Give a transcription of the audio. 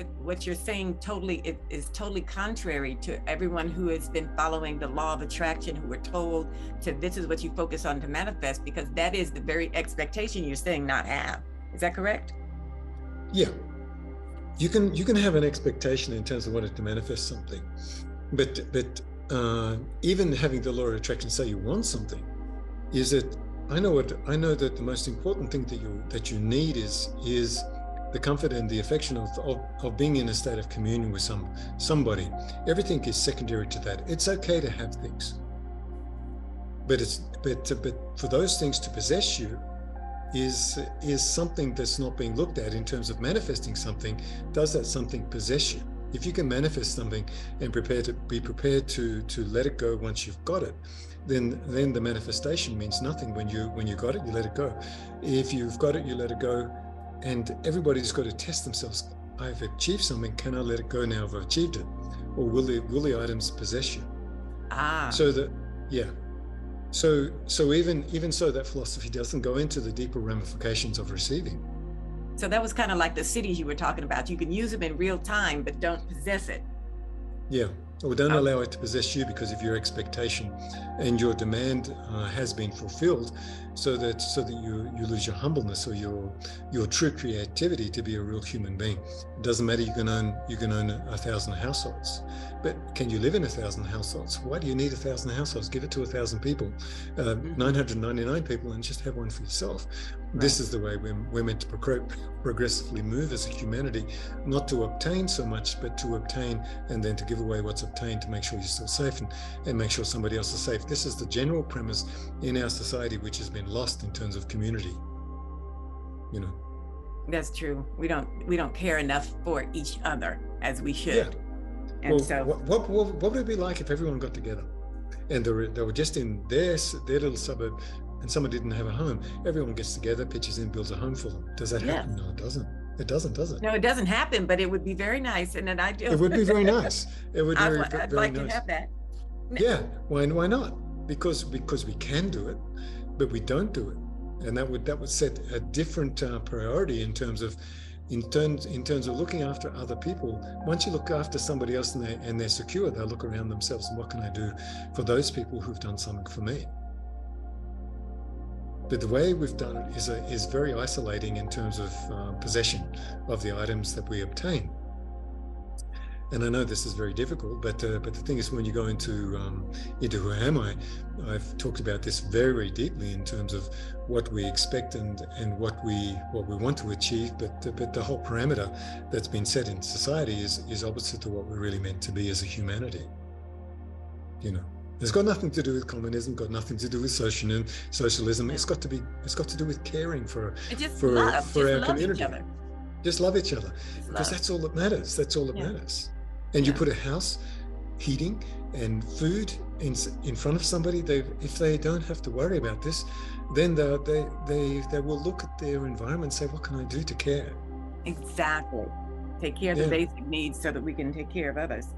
what you're saying totally is totally contrary to everyone who has been following the law of attraction, who were told to this is what you focus on to manifest, because that is the very expectation you're saying not have. Is that correct? Yeah. You can have an expectation in terms of wanting to manifest something, but even having the law of attraction say you want something, is that I know that the most important thing that you need is the comfort and the affection of being in a state of communion with somebody. Everything is secondary to that. It's okay to have things, but for those things to possess you is something that's not being looked at in terms of manifesting something. Does that something possess you? If you can manifest something and be prepared to let it go once you've got it, then the manifestation means nothing. When you got it, you let it go. If you've got it, you let it go. And everybody's got to test themselves. I've achieved something. Can I let it go now if I've achieved it? Or will the items possess you? So that, yeah. So even so, that philosophy doesn't go into the deeper ramifications of receiving. So that was kind of like the cities you were talking about. You can use them in real time, but don't possess it. Yeah. Or don't allow it to possess you because of your expectation and your demand has been fulfilled, so that you lose your humbleness or your true creativity to be a real human being. It doesn't matter. You can own 1,000 households, but can you live in 1,000 households? Why do you need 1,000 households? Give it to 1,000 people, 999 people, and just have one for yourself. Right. This is the way we're meant to progressively move as a humanity, not to obtain so much, but to obtain and then to give away what's obtained to make sure you're still safe and make sure somebody else is safe. This is the general premise in our society, which has been lost in terms of community. That's true. We don't care enough for each other as we should. Yeah. And well, so what would it be like if everyone got together and they were just in their little suburb and someone didn't have a home? Everyone gets together, pitches in, builds a home for them. Does that happen? No, it doesn't. It doesn't, does it? No, it doesn't happen, but it would be very nice. And then it would be very nice. It would be I'd very like nice. to have that. Yeah, why not? Because we can do it, but we don't do it, and that would set a different priority in terms of looking after other people. Once you look after somebody else and they're secure, they'll look around themselves and what can I do for those people who've done something for me. But the way we've done it is very isolating in terms of possession of the items that we obtain. And I know this is very difficult, but the thing is, when you go into who am I, I've talked about this very, very deeply in terms of what we expect and what we want to achieve. But the whole parameter that's been set in society is opposite to what we're really meant to be as a humanity. It's got nothing to do with communism, got nothing to do with socialism. It's got to do with caring for our community. Just love each other, because that's all that matters. That's all that matters. And you put a house, heating, and food in front of somebody. If they don't have to worry about this, then they will look at their environment and say, "What can I do to care?" Exactly. Take care of the basic needs so that we can take care of others.